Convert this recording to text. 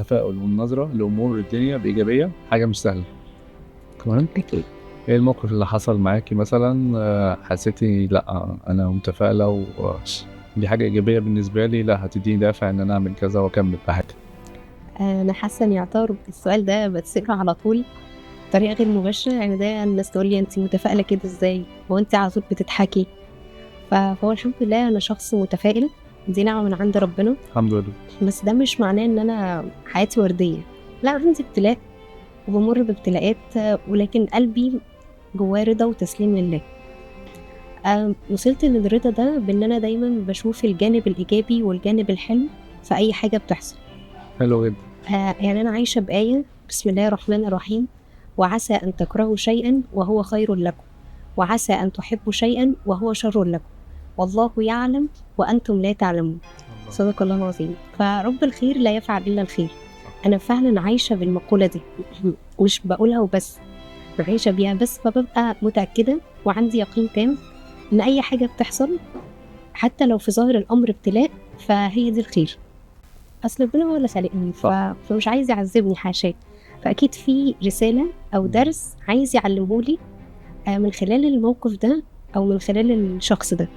التفاؤل والنظرة لأمور الدنيا بإيجابية حاجة مش سهلة. تمام. أكيد. ايه الموقف اللي حصل معاكي مثلا حسيتي لا انا متفائلة ودي حاجة ايجابية بالنسبة لي، لا هتديني دافع ان انا اعمل كذا واكمل في حاجة. أنا حاسة إني يعتبر السؤال ده بتسأله على طول بطريقة غير مباشرة، يعني دايما الناس تقول لي أنت متفائلة كده إزاي؟ هو أنت على طول بتضحكي؟ فهو الحمد لله أنا شخص متفائل، دي نعمة من عند ربنا. الحمد لله. بس ده مش معناه إن أنا حياتي وردية، لا عندي ابتلاء وبمر بابتلاءات، ولكن قلبي جواه رضا وتسليم لله. وصلت للرضا ده بإن أنا دايما بشوف الجانب الإيجابي والجانب الحلو في أي حاجة بتحصل. حلو جدا. يعني أنا عايشة بآية بسم الله الرحمن الرحيم: وعسى أن تكرهوا شيئا وهو خير لكم، وعسى أن تحبوا شيئا وهو شر لكم، والله يعلم وأنتم لا تعلمون. الله. صدق الله العظيم. فرب الخير لا يفعل إلا الخير. أنا فعلا عايشة بالمقولة دي مش بقولها وبس، أنا عايشة بيها، بس فببقى متأكدة وعندي يقين تام إن أي حاجة بتحصل حتى لو في ظاهر الأمر ابتلاء فهي دي الخير. أصل ربنا هو اللي خلقني صح. فمش عايز يعذبني حاشاه، فأكيد في رسالة أو درس عايز يعلمهولي من خلال الموقف ده أو من خلال الشخص ده.